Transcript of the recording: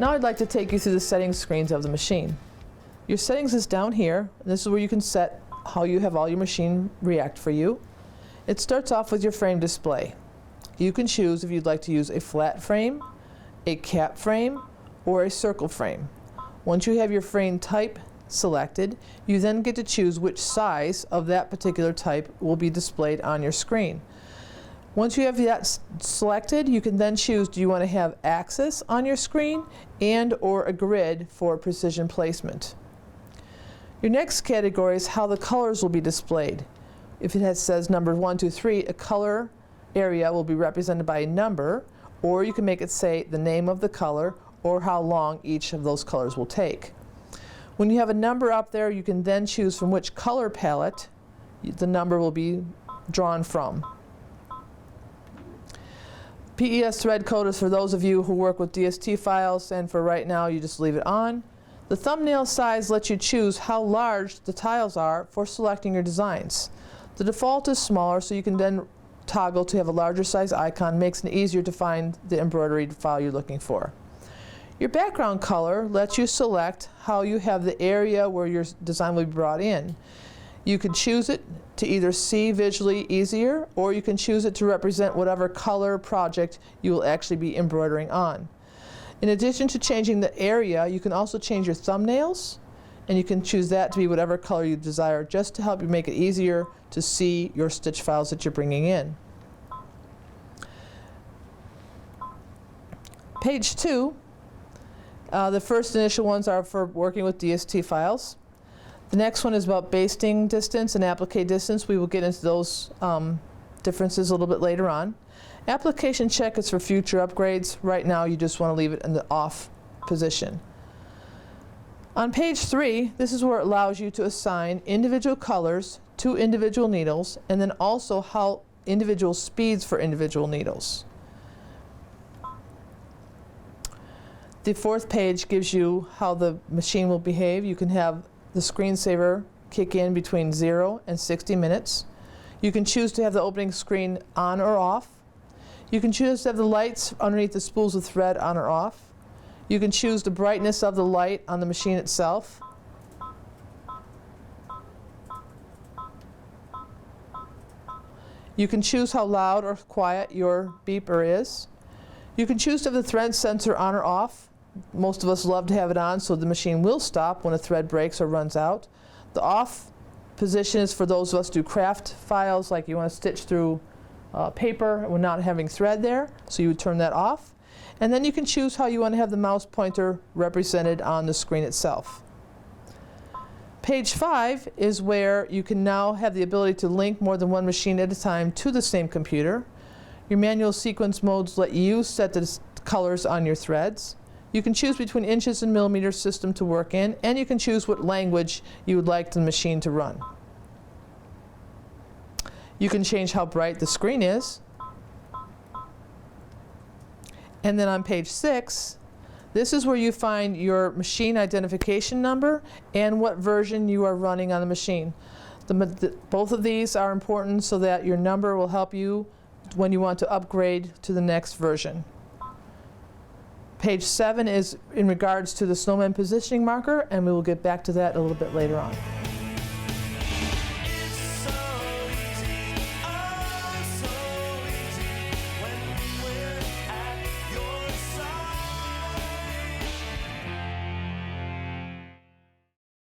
Now I'd like to take you through the settings screens of the machine. Your settings is down here. This is where you can set how you have all your machine react for you. It starts off with your frame display. You can choose if you'd like to use a flat frame, a cap frame, or a circle frame. Once you have your frame type selected, you then get to choose which size of that particular type will be displayed on your screen. Once you have that selected, you can then choose, do you want to have axis on your screen and or a grid for precision placement. Your next category is how the colors will be displayed. If it says number 1, 2, 3, a color area will be represented by a number, or you can make it say the name of the color or how long each of those colors will take. When you have a number up there, you can then choose from which color palette the number will be drawn from. PES thread code is for those of you who work with DST files, and for right now you just leave it on. The thumbnail size lets you choose how large the tiles are for selecting your designs. The default is smaller, so you can then toggle to have a larger size icon. Makes it easier to find the embroidered file you're looking for. Your background color lets you select how you have the area where your design will be brought in. You can choose it to either see visually easier, or you can choose it to represent whatever color project you will actually be embroidering on. In addition to changing the area, you can also change your thumbnails, and you can choose that to be whatever color you desire, just to help you make it easier to see your stitch files that you're bringing in. Page 2, the first initial ones are for working with DST files. The next one is about basting distance and applique distance. We will get into those differences a little bit later on. Application check is for future upgrades. Right now you just want to leave it in the off position. On page 3, this is where it allows you to assign individual colors to individual needles, and then also how individual speeds for individual needles. The fourth page gives you how the machine will behave. You can have the screensaver kick in between 0 and 60 minutes. You can choose to have the opening screen on or off. You can choose to have the lights underneath the spools of thread on or off. You can choose the brightness of the light on the machine itself. You can choose how loud or quiet your beeper is. You can choose to have the thread sensor on or off. Most of us love to have it on, so the machine will stop when a thread breaks or runs out. The off position is for those of us who do craft files, like you want to stitch through paper when not having thread there, so you would turn that off. And then you can choose how you want to have the mouse pointer represented on the screen itself. Page 5 is where you can now have the ability to link more than one machine at a time to the same computer. Your manual sequence modes let you set the colors on your threads. You can choose between inches and millimeters system to work in, and you can choose what language you would like the machine to run. You can change how bright the screen is. And then on page 6, this is where you find your machine identification number and what version you are running on the machine. Both of these are important so that your number will help you when you want to upgrade to the next version. Page 7 is in regards to the snowman positioning marker, and we will get back to that a little bit later on.